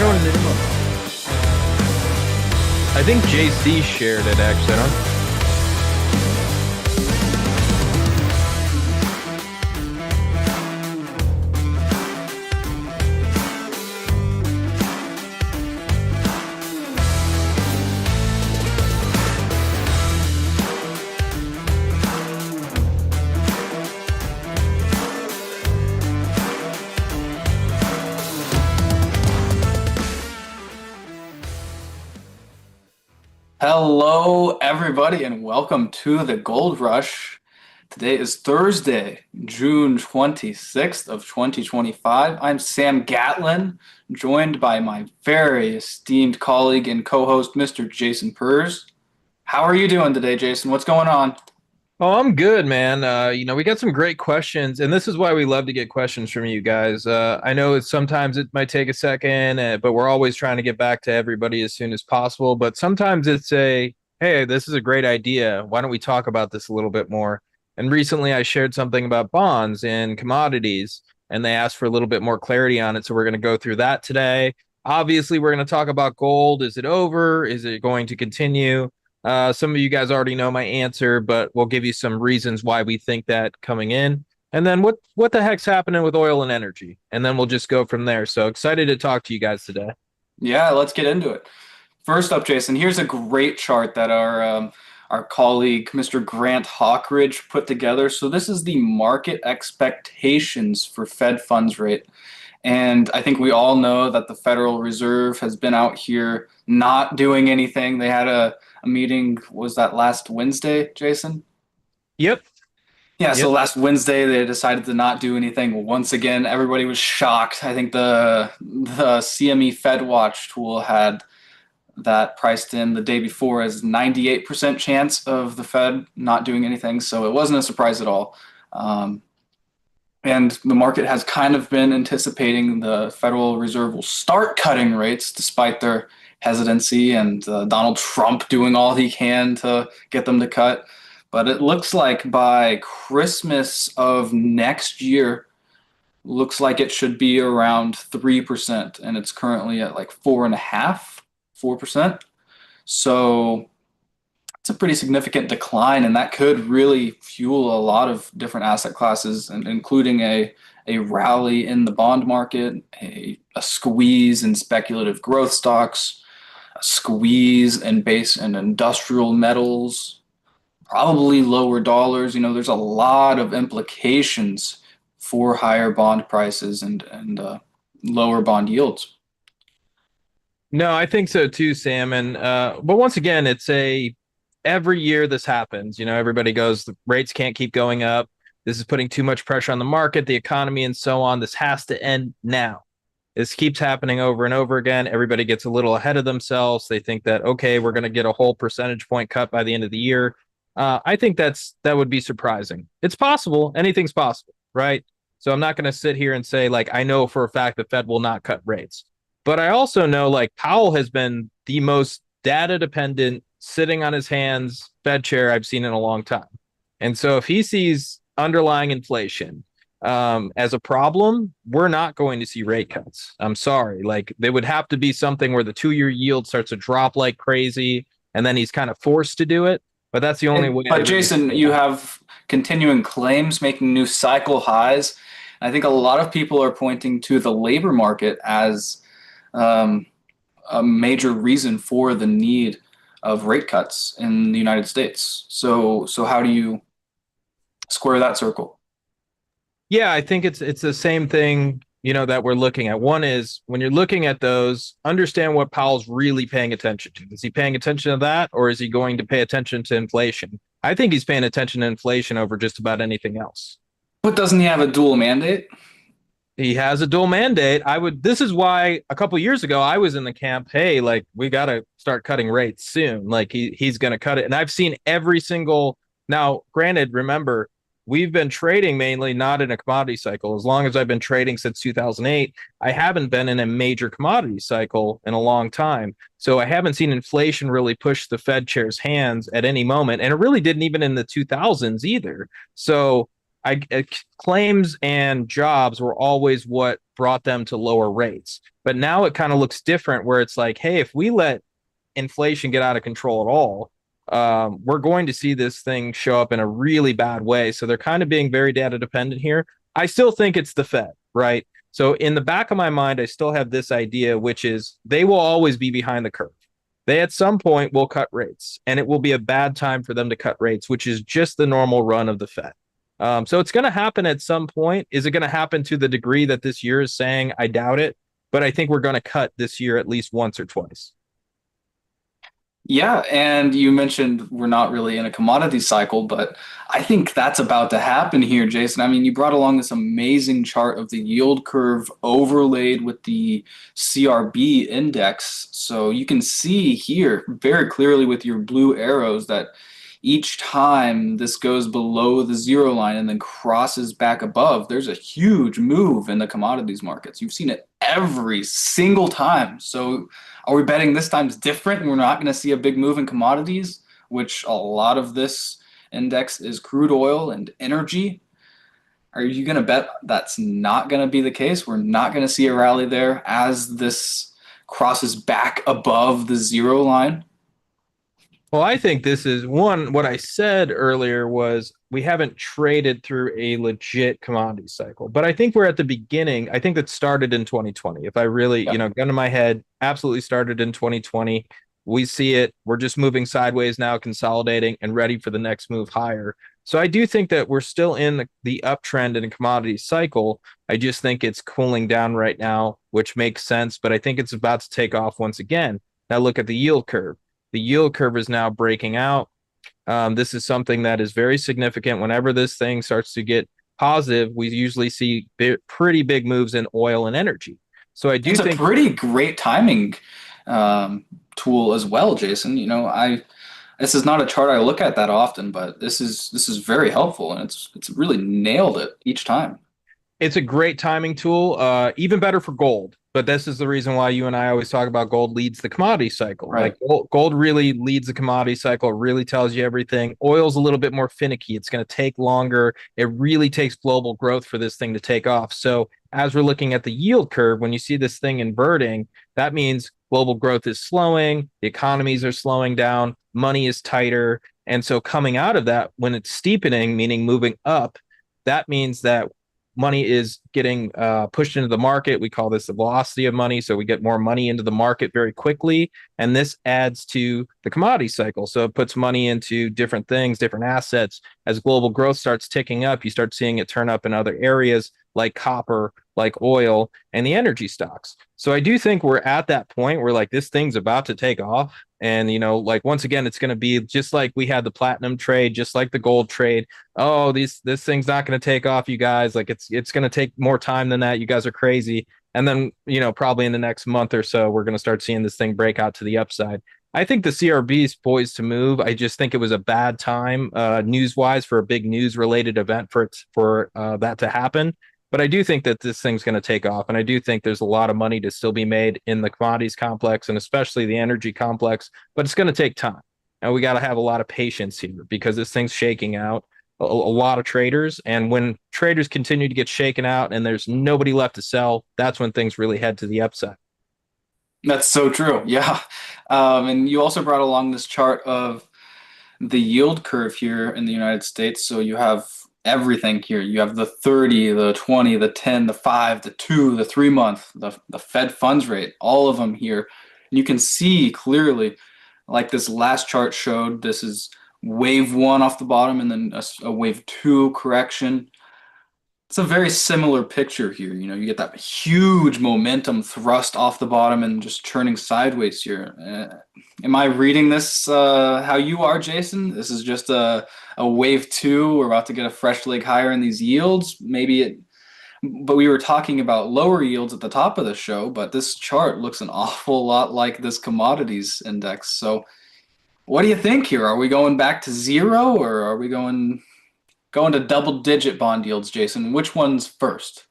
know the name of it. I think JC shared it actually. I don't. Hello, everybody, and welcome to the Gold Rush. Today is Thursday, June 26th of 2025. I'm Sam Gatlin, joined by my very esteemed colleague and co-host, Mr. Jason Purs. How are you doing today, Jason? What's going on? Oh, I'm good, man. We got some great questions, and this is why we love to get questions from you guys. I know sometimes it might take a second, but we're always trying to get back to everybody as soon as possible. But sometimes it's hey, this is a great idea. Why don't we talk about this a little bit more? And recently I shared something about bonds and commodities, and they asked for a little bit more clarity on it. So we're going to go through that today. Obviously, we're going to talk about gold. Is it over? Is it going to continue? Some of you guys already know my answer, but we'll give you some reasons why we think that coming in. And then what the heck's happening with oil and energy? And then we'll just go from there. So excited to talk to you guys today. Yeah, let's get into it. First up, Jason, here's a great chart that our colleague, Mr. Grant Hawkridge, put together. So this is the market expectations for Fed funds rate. And I think we all know that the Federal Reserve has been out here not doing anything. They had a meeting, was that last Wednesday, Jason? Yep. Yeah, so last Wednesday they decided to not do anything. Once again, everybody was shocked. I think the CME Fed Watch tool had that priced in the day before as 98% chance of the Fed not doing anything. So it wasn't a surprise at all. And the market has kind of been anticipating the Federal Reserve will start cutting rates despite their hesitancy and Donald Trump doing all he can to get them to cut. But it looks like by Christmas of next year, looks like it should be around 3%, and it's currently at like 4.5%, 4%. So it's a pretty significant decline, and that could really fuel a lot of different asset classes, and including a rally in the bond market, a squeeze in speculative growth stocks, a squeeze in base and industrial metals, probably lower dollars. There's a lot of implications for higher bond prices and lower bond yields. No, I think so too, Sam. And but once again, every year this happens. Everybody goes, the rates can't keep going up. This is putting too much pressure on the market, the economy, and so on. This has to end now. This keeps happening over and over again. Everybody gets a little ahead of themselves. They think that, okay, we're going to get a whole percentage point cut by the end of the year. I think that would be surprising. It's possible. Anything's possible, right? So I'm not going to sit here and say, I know for a fact the Fed will not cut rates. But I also know, Powell has been the most data-dependent, sitting on his hands Fed chair I've seen in a long time. And so if he sees underlying inflation as a problem, we're not going to see rate cuts. I'm sorry. They would have to be something where the 2-year yield starts to drop like crazy, and then he's kind of forced to do it. But that's the only way. But Jason, you have continuing claims making new cycle highs. I think a lot of people are pointing to the labor market as a major reason for the need of rate cuts in the United States. So how do you square that circle? Yeah, I think it's the same thing, that we're looking at. One is when you're looking at those, understand what Powell's really paying attention to. Is he paying attention to that, or is he going to pay attention to inflation? I think he's paying attention to inflation over just about anything else. But doesn't he have a dual mandate? He has a dual mandate. This is why a couple of years ago I was in the camp, hey, we got to start cutting rates soon. He's going to cut it. And I've seen every single, now granted, remember, we've been trading mainly not in a commodity cycle. As long as I've been trading since 2008, I haven't been in a major commodity cycle in a long time. So I haven't seen inflation really push the Fed chair's hands at any moment. And it really didn't even in the 2000s either. So claims and jobs were always what brought them to lower rates. But now it kind of looks different where it's like, hey, if we let inflation get out of control at all, we're going to see this thing show up in a really bad way. So they're kind of being very data dependent here. I still think it's the Fed, right? So in the back of my mind, I still have this idea, which is they will always be behind the curve. They at some point will cut rates, and it will be a bad time for them to cut rates, which is just the normal run of the Fed. So it's going to happen at some point. Is it going to happen to the degree that this year is saying? I doubt it, but I think we're going to cut this year at least once or twice. Yeah, and you mentioned we're not really in a commodity cycle, but I think that's about to happen here, Jason. I mean, you brought along this amazing chart of the yield curve overlaid with the CRB index. So you can see here very clearly with your blue arrows that each time this goes below the zero line and then crosses back above, there's a huge move in the commodities markets. You've seen it every single time. So are we betting this time's different and we're not going to see a big move in commodities, which a lot of this index is crude oil and energy? Are you going to bet that's not going to be the case? We're not going to see a rally there as this crosses back above the zero line? Well, I think this is one. What I said earlier was we haven't traded through a legit commodity cycle, but I think we're at the beginning. I think that started in 2020. If I really, Yeah. gun to my head, absolutely started in 2020. We see it. We're just moving sideways now, consolidating and ready for the next move higher. So I do think that we're still in the uptrend in a commodity cycle. I just think it's cooling down right now, which makes sense, but I think it's about to take off once again. Now look at the yield curve. The yield curve is now breaking out. This is something that is very significant. Whenever this thing starts to get positive, we usually see pretty big moves in oil and energy. So I do It's a think pretty great timing tool as well, Jason. I this is not a chart I look at that often, but this is very helpful, and it's really nailed it each time. it's a great timing tool, even better for gold. But this is the reason why you and I always talk about gold leads the commodity cycle. Right. Like gold really leads the commodity cycle, really tells you everything. Oil's a little bit more finicky. It's going to take longer. It really takes global growth for this thing to take off. So as we're looking at the yield curve, when you see this thing inverting, that means global growth is slowing, the economies are slowing down, money is tighter. And so coming out of that, when it's steepening, meaning moving up, that means that money is getting pushed into the market. We call this the velocity of money. So we get more money into the market very quickly. And this adds to the commodity cycle. So it puts money into different things, different assets. As global growth starts ticking up, you start seeing it turn up in other areas like copper, like oil, and the energy stocks. So I do think we're at that point where like this thing's about to take off. And, like once again, it's going to be just like we had the platinum trade, just like the gold trade. Oh, this thing's not going to take off, you guys. Like it's going to take more time than that. You guys are crazy. And then, probably in the next month or so, we're going to start seeing this thing break out to the upside. I think the CRB is poised to move. I just think it was a bad time, news wise, for a big news related event for that to happen. But I do think that this thing's going to take off. And I do think there's a lot of money to still be made in the commodities complex and especially the energy complex. But it's going to take time. And we got to have a lot of patience here because this thing's shaking out a lot of traders. And when traders continue to get shaken out and there's nobody left to sell, that's when things really head to the upside. That's so true. Yeah. And you also brought along this chart of the yield curve here in the United States. So you have everything here. You have the 30, the 20, the 10, the 5, the 2, the 3 month, the Fed funds rate, all of them here. And you can see clearly, like this last chart showed, this is wave one off the bottom and then a wave two correction. It's a very similar picture here. You get that huge momentum thrust off the bottom and just churning sideways here. Am I reading this how you are, Jason? This is just a wave two. We're about to get a fresh leg higher in these yields. But we were talking about lower yields at the top of the show, but this chart looks an awful lot like this commodities index. So what do you think here? Are we going back to zero or are we going to double digit bond yields, Jason? Which one's first?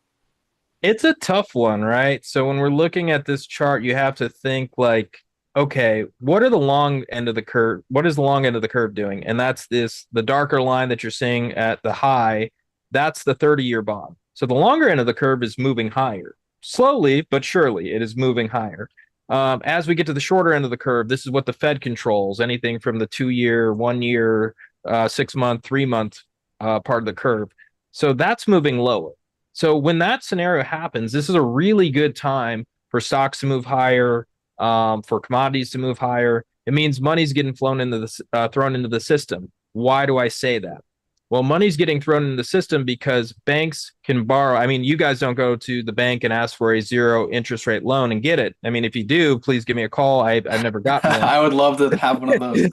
It's a tough one, right? So when we're looking at this chart, you have to think like, okay, what are the long end of the curve? What is the long end of the curve doing? And that's the darker line that you're seeing at the high. That's the 30-year bond. So the longer end of the curve is moving higher. Slowly, but surely, it is moving higher. As we get to the shorter end of the curve, this is what the Fed controls, anything from the 2-year, 1 year, 6 month, 3 month part of the curve. So that's moving lower. So when that scenario happens, this is a really good time for stocks to move higher, for commodities to move higher. It means money's getting thrown into the system. Why do I say that? Well, money's getting thrown into the system because banks can borrow. I mean, you guys don't go to the bank and ask for a zero interest rate loan and get it. I mean, if you do, please give me a call. I've never gotten one. I would love to have one of those.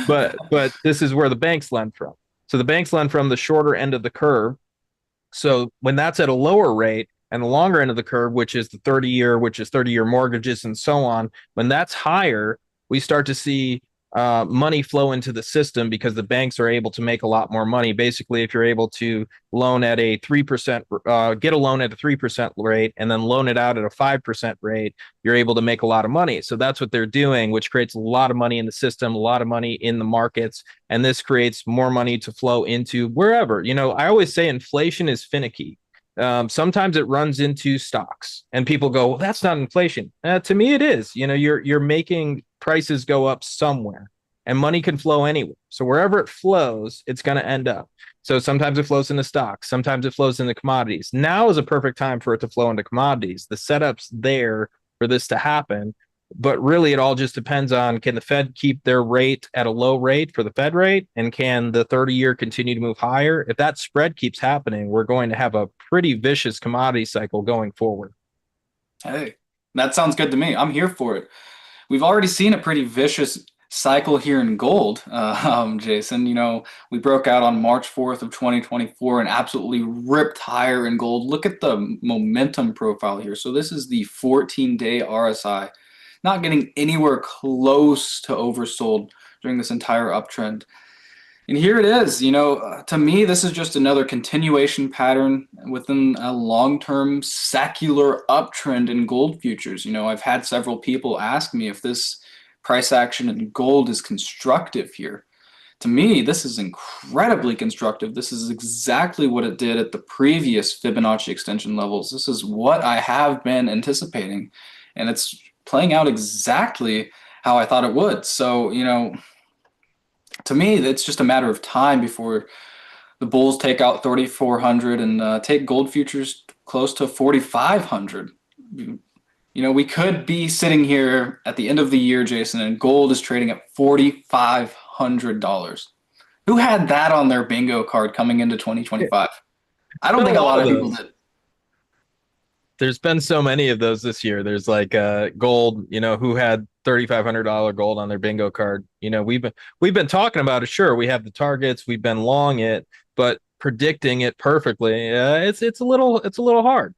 But this is where the banks lend from. So the banks lend from the shorter end of the curve. So when that's at a lower rate and the longer end of the curve, which is the 30-year, which is 30-year mortgages and so on, when that's higher, we start to see money flow into the system because the banks are able to make a lot more money. Basically, if you're able to loan at a 3%, get a loan at a 3% rate and then loan it out at a 5% rate, you're able to make a lot of money. So that's what they're doing, which creates a lot of money in the system, a lot of money in the markets. And this creates more money to flow into wherever. I always say inflation is finicky. Sometimes it runs into stocks and people go, well, that's not inflation. To me, it is. You're making prices go up somewhere and money can flow anywhere. So wherever it flows, it's going to end up. So sometimes it flows into stocks. Sometimes it flows into commodities. Now is a perfect time for it to flow into commodities. The setup's there for this to happen. But really, it all just depends on, can the Fed keep their rate at a low rate for the Fed rate? And can the 30-year continue to move higher? If that spread keeps happening, we're going to have a pretty vicious commodity cycle going forward. Hey, that sounds good to me. I'm here for it. We've already seen a pretty vicious cycle here in gold, Jason. We broke out on March 4th of 2024 and absolutely ripped higher in gold. Look at the momentum profile here. So this is the 14-day RSI. Not getting anywhere close to oversold during this entire uptrend. And here it is, to me, this is just another continuation pattern within a long-term secular uptrend in gold futures. I've had several people ask me if this price action in gold is constructive here. To me, this is incredibly constructive. This is exactly what it did at the previous Fibonacci extension levels. This is what I have been anticipating, and it's playing out exactly how I thought it would. So, to me, it's just a matter of time before the bulls take out 3,400 and take gold futures close to 4,500. We could be sitting here at the end of the year, Jason, and gold is trading at $4,500. Who had that on their bingo card coming into 2025? I don't think a lot of people did. There's been so many of those this year. There's like gold, who had $3,500 gold on their bingo card. We've been talking about it. Sure, we have the targets, we've been long it, but predicting it perfectly, it's a little hard.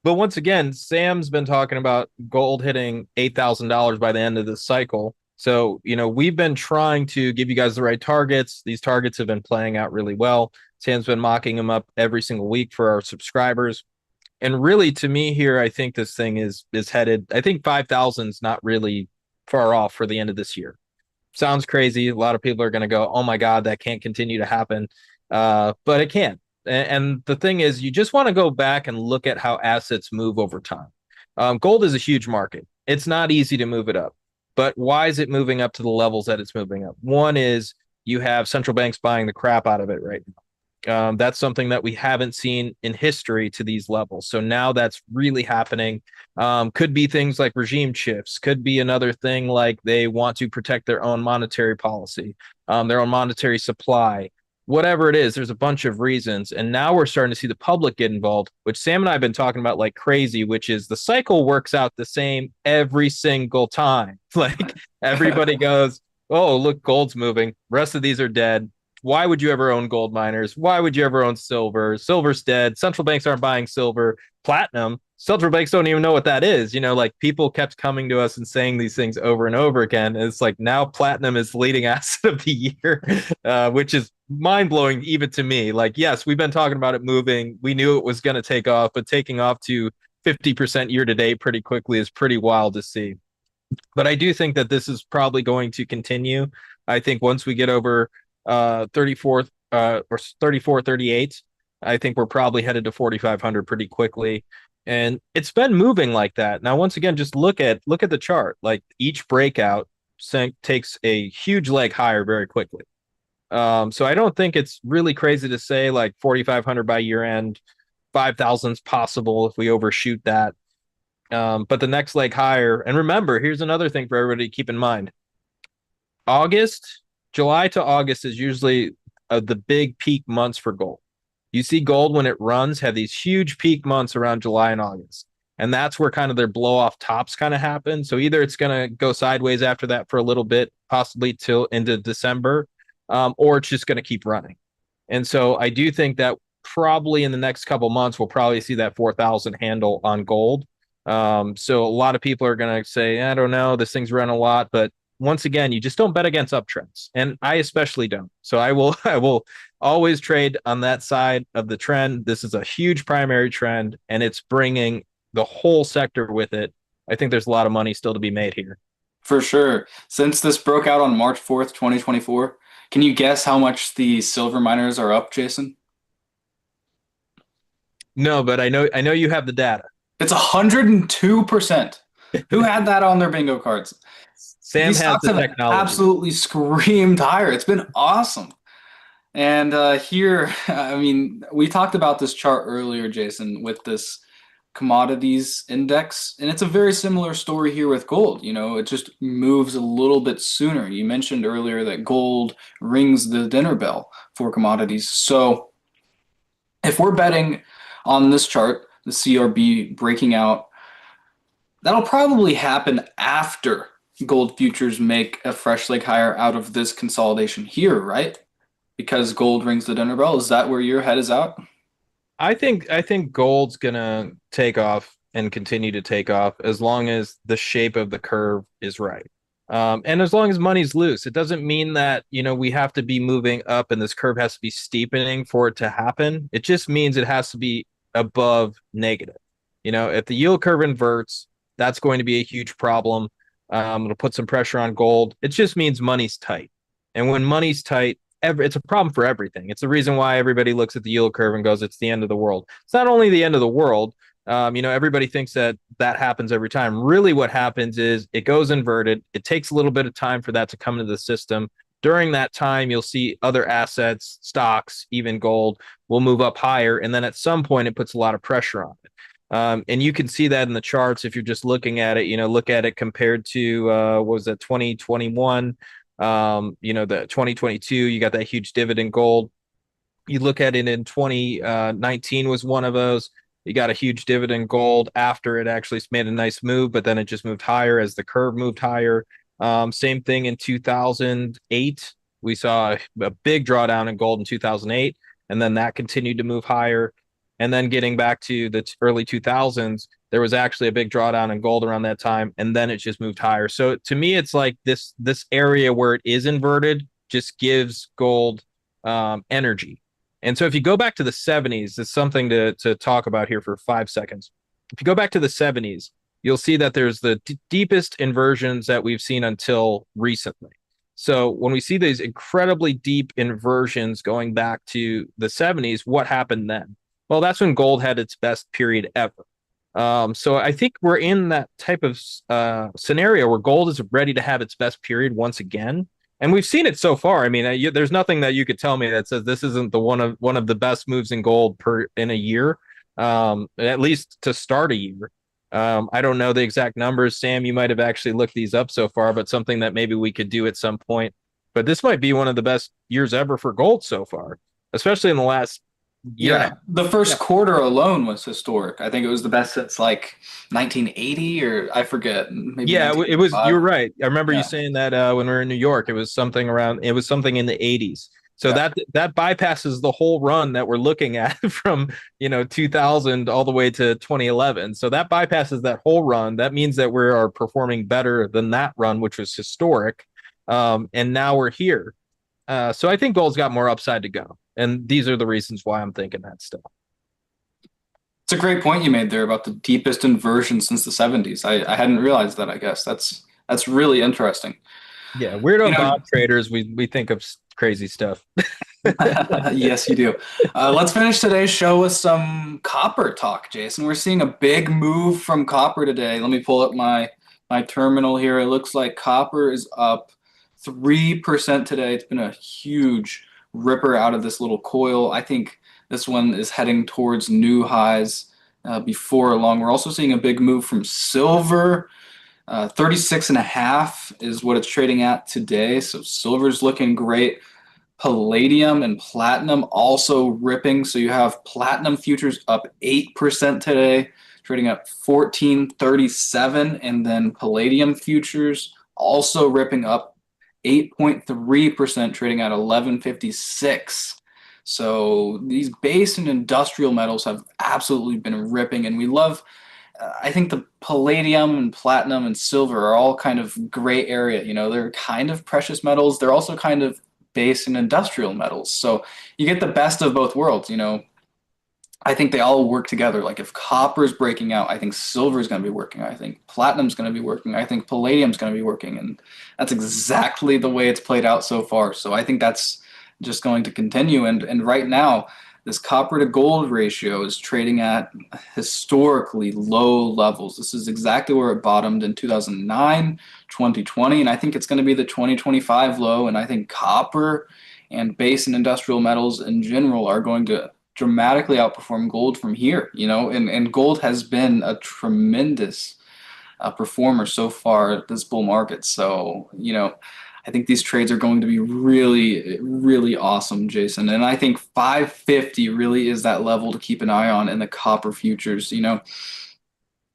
But once again, Sam's been talking about gold hitting $8,000 by the end of this cycle. So, we've been trying to give you guys the right targets. These targets have been playing out really well. Sam's been mocking them up every single week for our subscribers. And really, to me here, I think this thing is headed. I think 5,000 is not really far off for the end of this year. Sounds crazy. A lot of people are going to go, "Oh my God, that can't continue to happen," but it can. And the thing is, you just want to go back and look at how assets move over time. Gold is a huge market. It's not easy to move it up, but why is it moving up to the levels that it's moving up? One is you have central banks buying the crap out of it right now. That's something that we haven't seen in history to these levels. So now that's really happening. Could be things like regime shifts, could be another thing like they want to protect their own monetary policy, their own monetary supply, whatever it is. There's a bunch of reasons. And now we're starting to see the public get involved, which Sam and I have been talking about like crazy, which is the cycle works out the same every single time. Like everybody goes, oh, look, gold's moving. Rest of these are dead. Why would you ever own gold miners? Why would you ever own silver? Silver's dead. Central banks aren't buying silver. Platinum, central banks don't even know what that is. Like people kept coming to us and saying these things over and over again. And it's like now platinum is the leading asset of the year, which is mind blowing even to me. Like, yes, we've been talking about it moving. We knew it was going to take off, but taking off to 50% year to date pretty quickly is pretty wild to see. But I do think that this is probably going to continue. I think once we get over 34 or 34, 38, I think we're probably headed to 4,500 pretty quickly. And it's been moving like that. Now, once again, just look at the chart. Like each breakout takes a huge leg higher very quickly. So I don't think it's really crazy to say like 4,500 by year end, 5,000 is possible if we overshoot that. But the next leg higher, and remember, here's another thing for everybody to keep in mind. August, July to August is usually the big peak months for gold. You see gold when it runs have these huge peak months around July and August. And that's where kind of their blow off tops kind of happen. So either it's going to go sideways after that for a little bit, possibly till into December, or it's just going to keep running. And so I do think that probably in the next couple months, we'll probably see that 4,000 handle on gold. So a lot of people are going to say, I don't know, this thing's run a lot, but once again, you just don't bet against uptrends, and I especially don't. So I will always trade on that side of the trend. This is a huge primary trend, and it's bringing the whole sector with it. I think there's a lot of money still to be made here. For sure. Since this broke out on March 4th, 2024, can you guess how much the silver miners are up, Jason? No, but I know you have the data. It's 102%. Who had that on their bingo cards? Sam These has stocks the have technology. absolutely screamed higher. It's been awesome. And here, I mean, we talked about this chart earlier, Jason, with this commodities index, and it's a very similar story here with gold. You know, it just moves a little bit sooner. You mentioned earlier that gold rings the dinner bell for commodities. So if we're betting on this chart, the CRB breaking out, that'll probably happen after gold futures make a fresh leg higher out of this consolidation here, right? Because gold rings the dinner bell. Is that where your head is at? I think gold's gonna take off and continue to take off as long as the shape of the curve is right. And as long as money's loose, it doesn't mean that, we have to be moving up and this curve has to be steepening for it to happen. It just means it has to be above negative. If the yield curve inverts, that's going to be a huge problem. It'll put some pressure on gold. It just means money's tight. And when money's tight, it's a problem for everything. It's the reason why everybody looks at the yield curve and goes, it's the end of the world. It's not only the end of the world. Everybody thinks that happens every time. Really, what happens is it goes inverted. It takes a little bit of time for that to come into the system. During that time, you'll see other assets, stocks, even gold will move up higher. And then at some point, it puts a lot of pressure on it. And you can see that in the charts if you're just looking at it. Look at it compared to what was that 2021, the 2022. You got that huge dividend gold. You look at it in 2019 was one of those. You got a huge dividend gold after it actually made a nice move, but then it just moved higher as the curve moved higher. Same thing in 2008. We saw a big drawdown in gold in 2008, and then that continued to move higher. And then getting back to the early 2000s, there was actually a big drawdown in gold around that time, and then it just moved higher. So to me, it's like this area where it is inverted just gives gold energy. And so if you go back to the 70s, it's something to talk about here for 5 seconds. If you go back to the 70s, you'll see that there's the deepest inversions that we've seen until recently. So when we see these incredibly deep inversions going back to the 70s, what happened then? Well, that's when gold had its best period ever. So I think we're in that type of scenario where gold is ready to have its best period once again. And we've seen it so far. I mean, there's nothing that you could tell me that says this isn't the one of the best moves in gold in a year, at least to start a year. I don't know the exact numbers. Sam, you might have actually looked these up so far, but something that maybe we could do at some point. But this might be one of the best years ever for gold so far, especially in the last year. Yeah, the first quarter alone was historic. I think it was the best since like 1980 or I forget. Maybe Yeah, it was. 1985. You're right. I remember you Yeah, saying that when we were in New York, it was something in the 80s. So yeah. that bypasses the whole run that we're looking at from 2000 all the way to 2011. So that bypasses that whole run. That means that we are performing better than that run, which was historic. And now we're here. So I think gold's got more upside to go, and these are the reasons why I'm thinking that still. It's a great point you made there about the deepest inversion since the 70s. I hadn't realized that, I guess. That's really interesting. Yeah, You weirdo know, bond traders, we think of crazy stuff. Yes, you do. Let's finish today's show with some copper talk, Jason. We're seeing a big move from copper today. Let me pull up my terminal here. It looks like copper is up 3% today. It's been a huge ripper out of this little coil. I think this one is heading towards new highs before long. We're also seeing a big move from silver. 36 and a half is what it's trading at today. So silver's looking great. Palladium and platinum also ripping. So you have platinum futures up 8% today, trading at 1437, and then palladium futures also ripping up 8.3%, trading at 1156. So these base and industrial metals have absolutely been ripping, and we love. I think the palladium and platinum and silver are all kind of gray area. You know, they're kind of precious metals. They're also kind of base and industrial metals. So you get the best of both worlds. You know, I think they all work together. Like if copper is breaking out, I think silver is going to be working. I think platinum's going to be working. I think palladium's going to be working. And that's exactly the way it's played out so far. So I think that's just going to continue. And right now, this copper to gold ratio is trading at historically low levels. This is exactly where it bottomed in 2009, 2020, and I think it's going to be the 2025 low. And I think copper and base and industrial metals in general are going to dramatically outperform gold from here, you know, and gold has been a tremendous performer so far this bull market. So, you know, I think these trades are going to be really, really awesome, Jason. And I think 550 really is that level to keep an eye on in the copper futures. You know,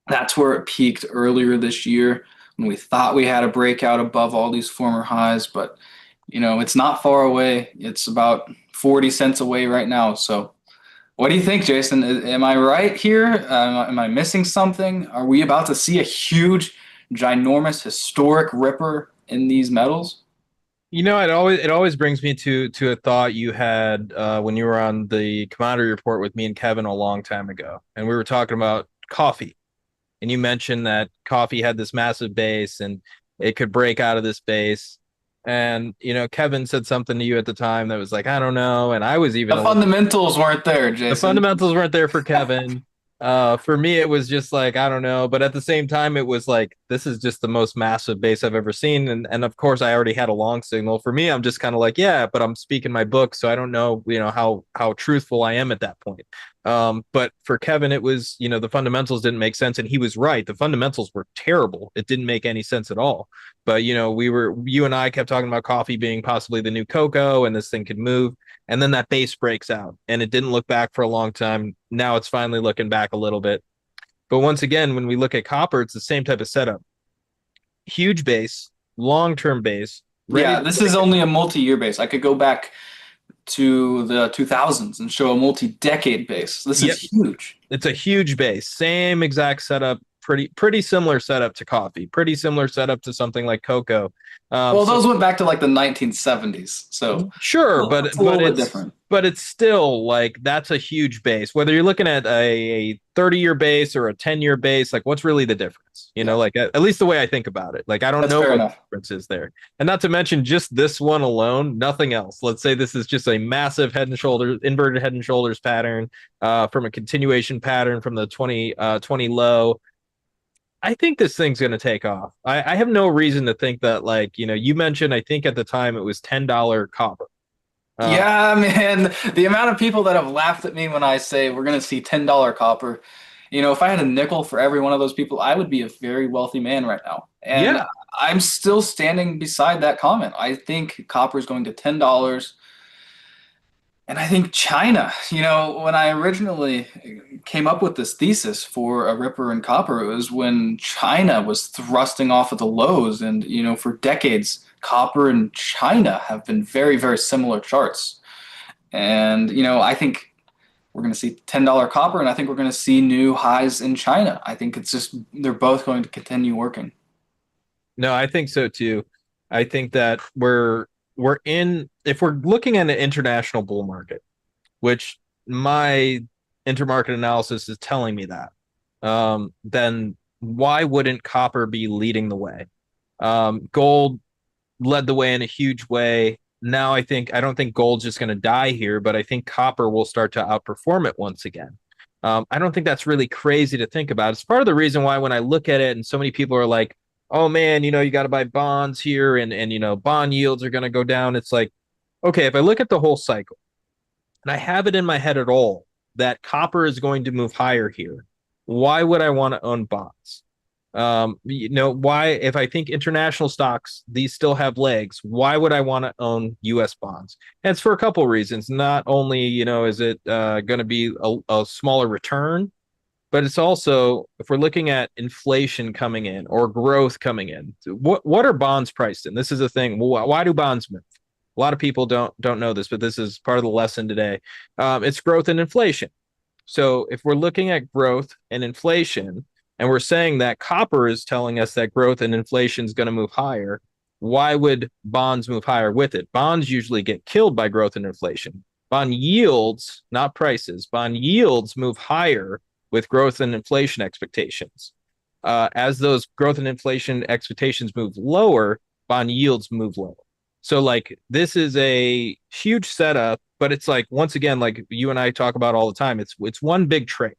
that's where it peaked earlier this year when we thought we had a breakout above all these former highs, but you know, it's not far away. It's about 40 cents away right now. So what do you think, Jason? Am I right here? Am I missing something? Are we about to see a huge, ginormous, historic ripper in these metals? You know, it always brings me to a thought you had when you were on the commodity report with me and Kevin a long time ago, and we were talking about coffee, and you mentioned that coffee had this massive base and it could break out of this base. And you know, Kevin said something to you at the time that was like, I don't know, and I was even The a little, fundamentals weren't there, the Jason. fundamentals weren't there for Kevin. For me, it was just like, I don't know. But at the same time, it was like, this is just the most massive base I've ever seen. And of course, I already had a long signal. For me, I'm just kind of like, yeah, but I'm speaking my book. So I don't know, you know, how truthful I am at that point. But for Kevin, it was, you know, the fundamentals didn't make sense. And he was right. The fundamentals were terrible. It didn't make any sense at all. But, you know, you and I kept talking about coffee being possibly the new cocoa and this thing could move. And then that base breaks out and it didn't look back for a long time. Now it's finally looking back a little bit. But once again, when we look at copper, it's the same type of setup. Huge base, long-term base, ready Yeah, to this break is it. only a multi-year base. I could go back to the 2000s and show a multi-decade base. This Yep. is huge. It's a huge base. Same exact setup, pretty similar setup to coffee, pretty similar setup to something like cocoa. Well, So those went back to like the 1970s, so sure, it's a little bit different. but it's still like that's a huge base. Whether you're looking at a 30-year base or a 10-year base, like what's really the difference? You Yeah, know, like at least the way I think about it. Like I don't that's know fair what the enough. difference is there. And not to mention just this one alone, nothing else. Let's say this is just a massive head and shoulders inverted head and shoulders pattern from a continuation pattern from the 20 low. I think this thing's going to take off. I have no reason to think that, like, you know, you mentioned, I think at the time it was $10 copper. Uh, Yeah, man, the amount of people that have laughed at me when I say we're going to see $10 copper, you know, if I had a nickel for every one of those people, I would be a very wealthy man right now. And yeah, I'm still standing beside that comment. I think copper is going to $10. And I think China, you know, when I originally came up with this thesis for a Ripper and Copper, it was when China was thrusting off at the lows. And, you know, for decades, copper and China have been very, very similar charts. And, you know, I think we're going to see $10 copper, and I think we're going to see new highs in China. I think it's just, they're both going to continue working. no, I think so too. I think that we're in if we're looking at an international bull market, which my intermarket analysis is telling me that, then why wouldn't copper be leading the way? Gold led the way in a huge way. now I don't think gold's just going to die here, but I think copper will start to outperform it once again. I don't think that's really crazy to think about. It's part of the reason why when I look at it and so many people are like, oh man, you got to buy bonds here and bond yields are going to go down. It's like, okay, if I look at the whole cycle and I have it in my head at all that copper is going to move higher here, why would I want to own bonds? Why, if I think international stocks, these still have legs, why would I want to own US bonds? And it's for a couple of reasons. Not only, is it going to be a smaller return, but it's also, if we're looking at inflation coming in or growth coming in, what are bonds priced in? This is a thing. Why do bonds move? A lot of people don't know this, but this is part of the lesson today. It's growth and inflation. So if we're looking at growth and inflation, and we're saying that copper is telling us that growth and inflation is going to move higher, why would bonds move higher with it? Bonds usually get killed by growth and inflation. Bond yields, not prices, bond yields move higher with growth and inflation expectations. As those growth and inflation expectations move lower, bond yields move lower. So like this is a huge setup, but it's like once again, like you and I talk about all the time, it's one big trade.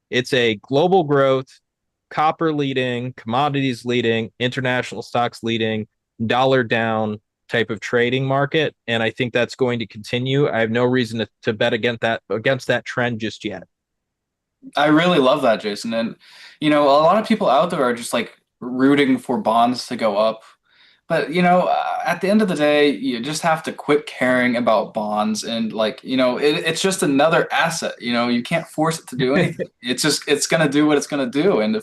It's a global growth, copper leading, commodities leading, international stocks leading, dollar down type of trading market. And I think that's going to continue. I have no reason to bet against that trend just yet. I really love that, Jason. And, a lot of people out there are just like rooting for bonds to go up. But, at the end of the day, you just have to quit caring about bonds and like, it's just another asset. You can't force it to do anything. It's going to do what it's going to do. And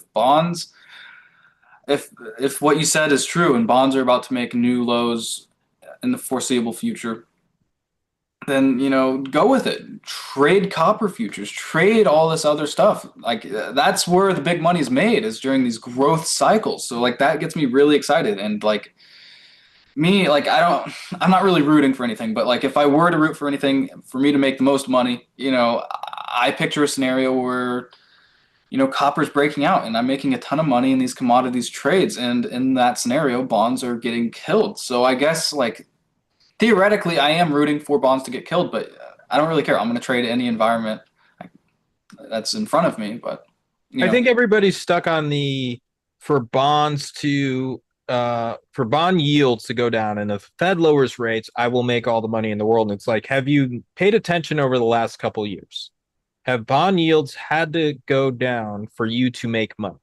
if what you said is true and bonds are about to make new lows in the foreseeable future, then go with it. Trade copper futures, trade all this other stuff. Like that's where the big money is made, is during these growth cycles. So like that gets me really excited. And like me, like I'm not really rooting for anything, but like if I were to root for anything for me to make the most money, I picture a scenario where copper's breaking out and I'm making a ton of money in these commodities trades, and in that scenario bonds are getting killed. So I guess like theoretically, I am rooting for bonds to get killed, but I don't really care. I'm going to trade any environment that's in front of me. But I think everybody's stuck on the for bonds to for bond yields to go down, and if the Fed lowers rates, I will make all the money in the world. And it's like, have you paid attention over the last couple of years? Have bond yields had to go down for you to make money?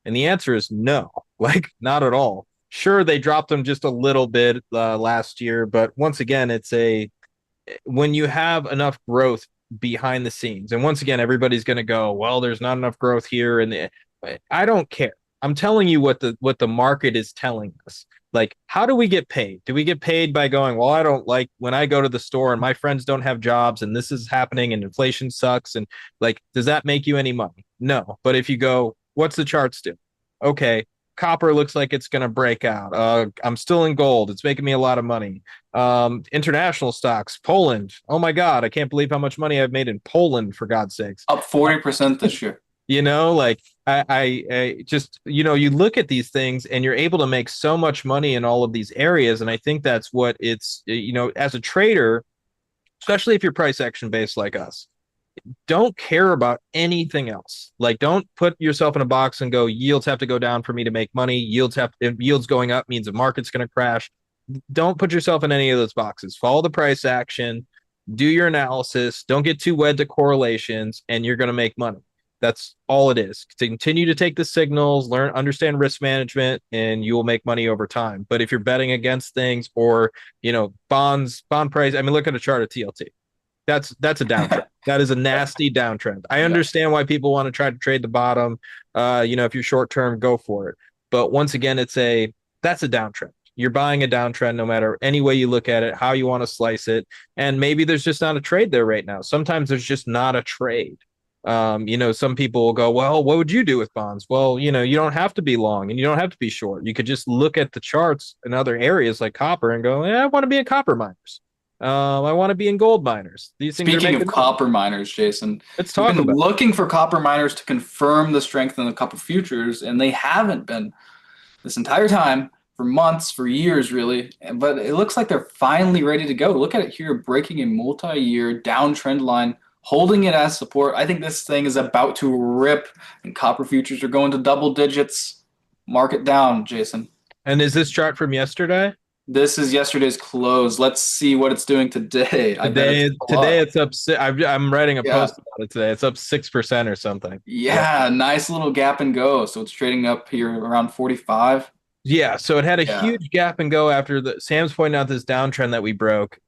And the answer is no, like not at all. Sure, they dropped them just a little bit last year, but once again, when you have enough growth behind the scenes, and once again, everybody's going to go, well, there's not enough growth here, and I don't care. I'm telling you what the market is telling us. Like, how do we get paid? Do we get paid by going, well, I don't like when I go to the store and my friends don't have jobs and this is happening and inflation sucks, and like, does that make you any money? No. But if you go, what's the charts do? Okay, copper looks like it's going to break out. I'm still in gold. It's making me a lot of money. International stocks, Poland. Oh my God, I can't believe how much money I've made in Poland, for God's sakes. Up 40% this year. Like I just, you look at these things and you're able to make so much money in all of these areas. And I think that's what it's, as a trader, especially if you're price action based like us, don't care about anything else. Like, don't put yourself in a box and go, yields have to go down for me to make money. If yields going up means the market's going to crash. Don't put yourself in any of those boxes. Follow the price action, do your analysis. Don't get too wed to correlations, and you're going to make money. That's all it is. To continue to take the signals, understand risk management, and you will make money over time. But if you're betting against things or, bond price, I mean, look at a chart of TLT. That's a downtrend. That is a nasty downtrend. I understand why people want to try to trade the bottom. If you're short term, go for it. But once again, that's a downtrend. You're buying a downtrend no matter any way you look at it, how you want to slice it. And maybe there's just not a trade there right now. Sometimes there's just not a trade. Some people will go, well, what would you do with bonds? Well, you don't have to be long and you don't have to be short. You could just look at the charts in other areas like copper and go, I want to be in copper miners. I want to be in gold miners. These things. Speaking of copper miners, Jason, let's talk about looking for copper miners to confirm the strength in the copper futures, and they haven't been this entire time for months, for years, really. But it looks like they're finally ready to go. Look at it here, breaking a multi-year downtrend line, holding it as support. I think this thing is about to rip, and copper futures are going to double digits. Mark it down, Jason. And is this chart from yesterday? This is yesterday's close. Let's see what it's doing today. I bet it's a Today lot. it's up. I'm writing a Yeah. post about it today. It's up 6% or something. Yeah, nice little gap and go. So it's trading up here around 45. Yeah, so it had a Yeah. huge gap and go after the Sam's pointing out this downtrend that we broke.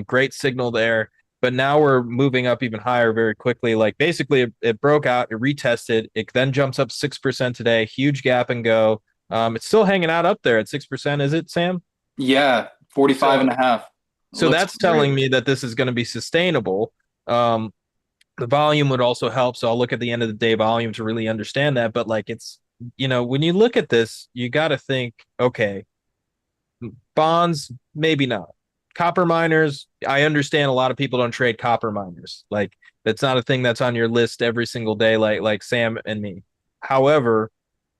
Great signal there, but now we're moving up even higher very quickly. Like basically, it broke out, it retested, it then jumps up 6% today. Huge gap and go. It's still hanging out up there at 6%. Is it, Sam? Yeah, 45 So, and a half. so Looks that's telling great. me that this is going to be sustainable. Um, the volume would also help. So I'll look at the end of the day volume to really understand that. But like it's, when you look at this, you got to think, okay, bonds, maybe not. Copper miners, I understand a lot of people don't trade copper miners. Like that's not a thing that's on your list every single day, like Sam and me. However,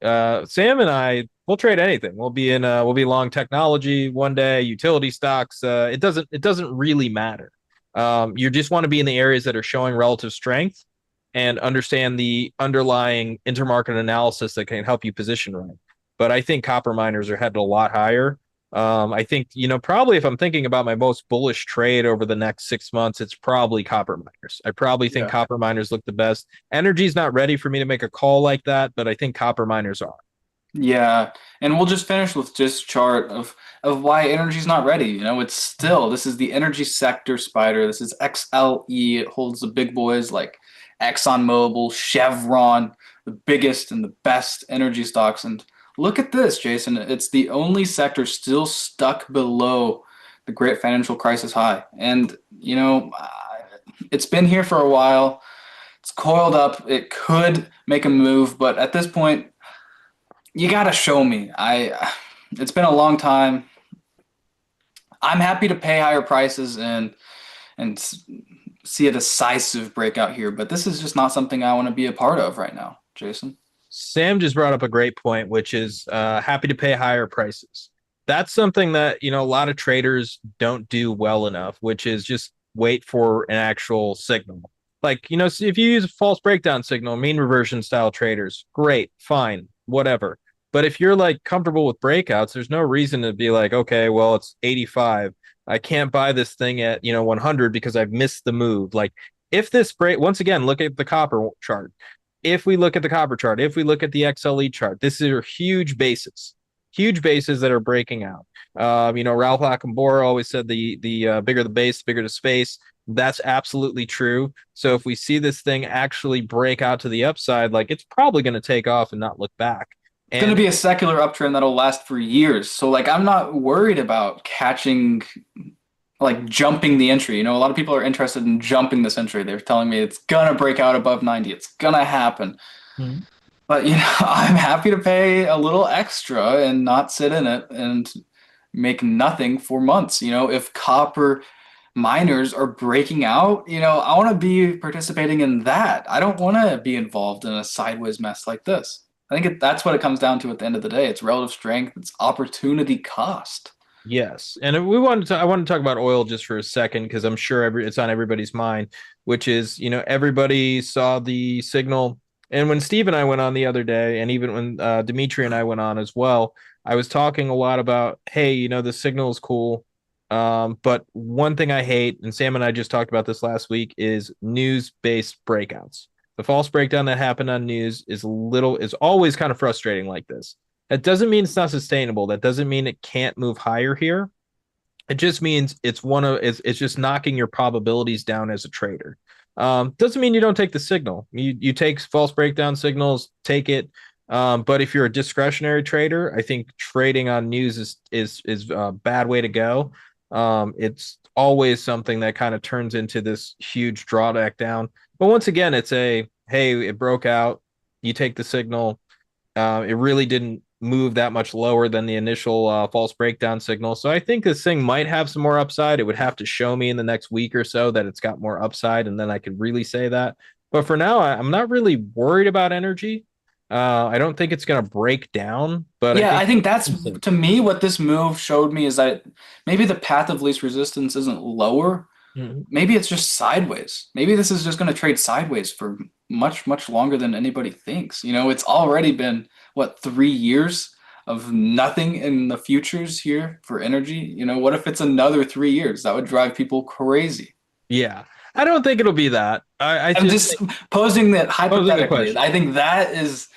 Sam and I will trade anything. We'll be long technology one day, utility stocks. It doesn't really matter. You just want to be in the areas that are showing relative strength and understand the underlying intermarket analysis that can help you position right. But I think copper miners are headed a lot higher. I think, probably if I'm thinking about my most bullish trade over the next 6 months, it's probably copper miners. I probably think Yeah. copper miners look the best. Energy's not ready for me to make a call like that, but I think copper miners are. Yeah, and we'll just finish with just chart of why energy's not ready. It's still this is the energy sector spider. This is XLE. It holds the big boys like ExxonMobil, Chevron, the biggest and the best energy stocks. And look at this, Jason. It's the only sector still stuck below the great financial crisis high. And it's been here for a while. It's coiled up. It could make a move, but at this point you gotta show me. It's been a long time. I'm happy to pay higher prices and see a decisive breakout here, but this is just not something I want to be a part of right now, Jason. Sam just brought up a great point, which is happy to pay higher prices. That's something that, a lot of traders don't do well enough, which is just wait for an actual signal. Like, if you use a false breakdown signal, mean reversion style traders, great, fine, whatever. But if you're like comfortable with breakouts, there's no reason to be like, okay, well, it's 85. I can't buy this thing at, 100 because I've missed the move. Like, if this break, once again, look at the copper chart. If we look at the copper chart, if we look at the XLE chart, this is huge bases that are breaking out. Ralph Acambora always said the bigger the base, the bigger the space. That's absolutely true. So if we see this thing actually break out to the upside, like it's probably going to take off and not look back. It's going to And be a secular uptrend that'll last for years. So like I'm not worried about catching like jumping the entry. A lot of people are interested in jumping this entry. They're telling me it's gonna break out above 90. It's gonna happen. Mhm. But I'm happy to pay a little extra and not sit in it and make nothing for months. If copper miners are breaking out, I want to be participating in that. I don't want to be involved in a sideways mess like this. I think that's what it comes down to at the end of the day. It's relative strength, it's opportunity cost. yes, and I want to talk about oil just for a second because I'm sure it's on everybody's mind, which is everybody saw the signal. And when Steve and I went on the other day, and even when Dimitri and I went on as well, I was talking a lot about, hey, the signal is cool. But one thing I hate, and Sam and I just talked about this last week, is news-based breakouts. The false breakdown that happened on news is always kind of frustrating like this. That doesn't mean it's not sustainable. That doesn't mean it can't move higher here. It just means it's just knocking your probabilities down as a trader. Doesn't mean you don't take the signal. You take false breakdown signals, take it. But if you're a discretionary trader, I think trading on news is a bad way to go. It's always something that kind of turns into this huge drawback down. But once again, it's hey, it broke out. You take the signal. It really didn't move that much lower than the initial false breakdown signal. So I think this thing might have some more upside. It would have to show me in the next week or so that it's got more upside, and then I could really say that. But for now, I'm not really worried about energy. I don't think it's going to break down, but I Yeah, think I think that's instant. to me what this move showed me is that maybe the path of least resistance isn't lower. Mhm. Maybe it's just sideways. Maybe this is just going to trade sideways for much, much longer than anybody thinks. It's already been, what, 3 years of nothing in the futures here for energy? What if it's another 3 years? That would drive people crazy. Yeah, I don't think it'll be that. I I'm just just think posing that posing the hypothetically. question. I think that is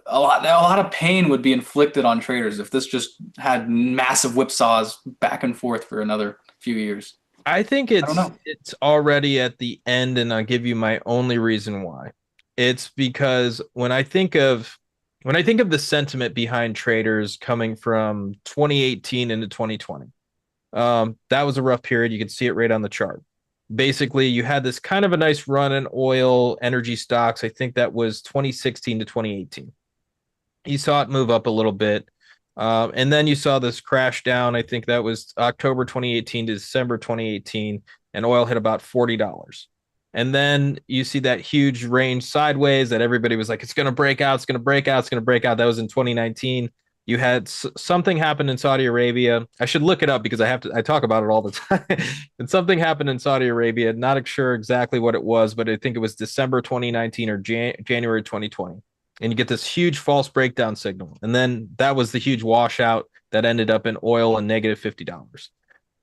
a lot of pain would be inflicted on traders if this just had massive whipsaws back and forth for another few years. I think I don't it's know. it's already at the end, and I'll give you my only reason why. It's because when I think of the sentiment behind traders coming from 2018 into 2020, that was a rough period. You could see it right on the chart. Basically, you had this kind of a nice run in oil energy stocks. I think that was 2016 to 2018. You saw it move up a little bit. And then you saw this crash down. I think that was October 2018 to December 2018, and oil hit about $40. And then you see that huge range sideways that everybody was like, it's going to break out, it's going to break out, it's going to break out. That was in 2019. You had something happen in Saudi Arabia. I should look it up because I talk about it all the time. And something happened in Saudi Arabia. Not sure exactly what it was, but I think it was December 2019 or January 2020, and you get this huge false breakdown signal. And then that was the huge washout that ended up in oil and negative $50.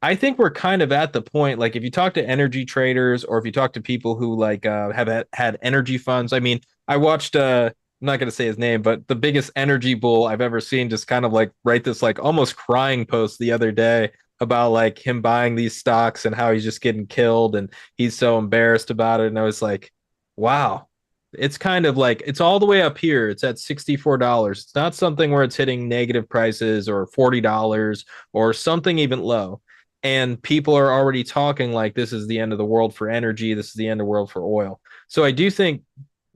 I think we're kind of at the point, like if you talk to energy traders or if you talk to people who like have had energy funds. I mean, I watched I'm not going to say his name, but the biggest energy bull I've ever seen just kind of like write this like almost crying post the other day about like him buying these stocks and how he's just getting killed and he's so embarrassed about it. And I was like, wow, it's kind of like it's all the way up here. It's at $64. It's not something where it's hitting negative prices or $40 or something even low. And people are already talking like this is the end of the world for energy. This is the end of the world for oil. So I do think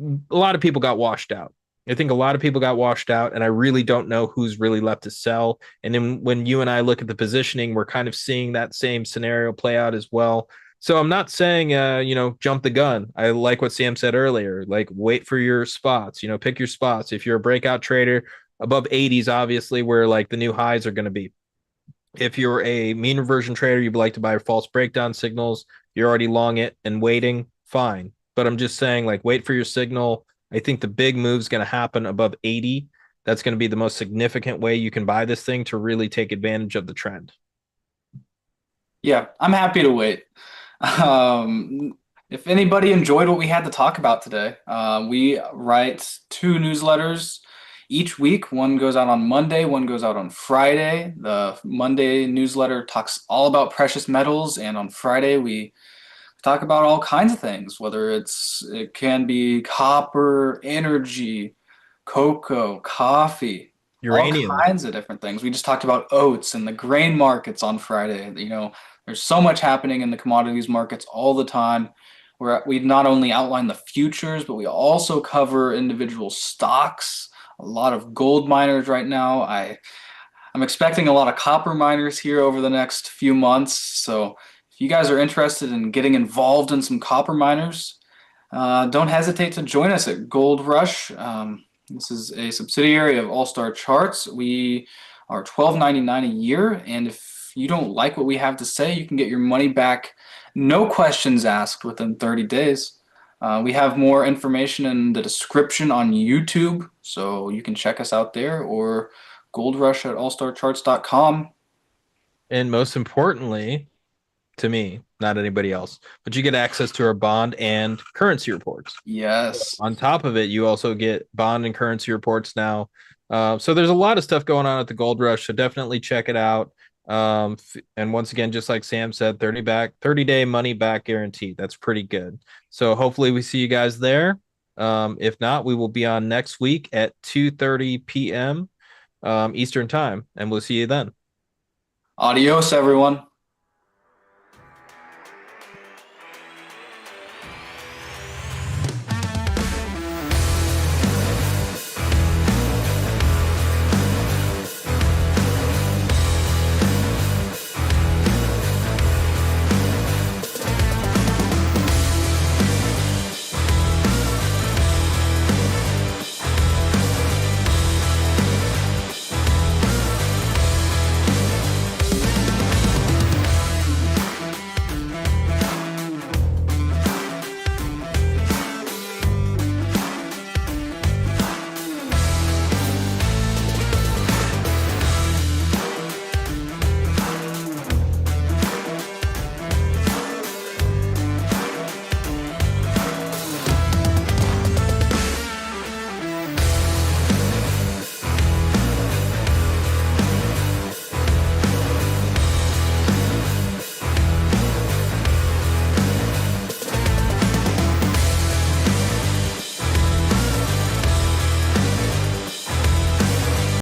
a lot of people got washed out. I think a lot of people got washed out, and I really don't know who's really left to sell. And then when you and I look at the positioning, we're kind of seeing that same scenario play out as well. So I'm not saying jump the gun. I like what Sam said earlier. Like wait for your spots, pick your spots. If you're a breakout trader, above 80s obviously where like the new highs are going to be. If you're a mean reversion trader, you'd like to buy false breakdown signals, you're already long it and waiting, fine. But I'm just saying like wait for your signal. I think the big move is going to happen above 80. That's going to be the most significant way you can buy this thing to really take advantage of the trend. Yeah, I'm happy to wait. If anybody enjoyed what we had to talk about today, we write two newsletters each week. One goes out on Monday, one goes out on Friday. The Monday newsletter talks all about precious metals, and on Friday we talk about all kinds of things, whether it can be copper, energy, cocoa, coffee, all Uranium. kinds of different things. We just talked about oats and the grain markets on Friday. There's so much happening in the commodities markets all the time. Where we not only outline the futures, but we also cover individual stocks. A lot of gold miners right now. I'm expecting a lot of copper miners here over the next few months. So if you guys are interested in getting involved in some copper miners, don't hesitate to join us at Gold Rush. This is a subsidiary of All Star Charts. We are $12.99 a year, and if you don't like what we have to say, you can get your money back, no questions asked, within 30 days. We have more information in the description on YouTube, so you can check us out there, or Gold Rush at allstarcharts.com. And most importantly, to me, not anybody else, but you get access to our bond and currency reports. Yes. On top of it, you also get bond and currency reports now. So there's a lot of stuff going on at the Gold Rush. So definitely check it out. And once again, just like Sam said, 30-day money back guaranteed. That's pretty good. So hopefully we see you guys there. If not, we will be on next week at 2:30 p.m. Eastern time, and we'll see you then. Adios, everyone.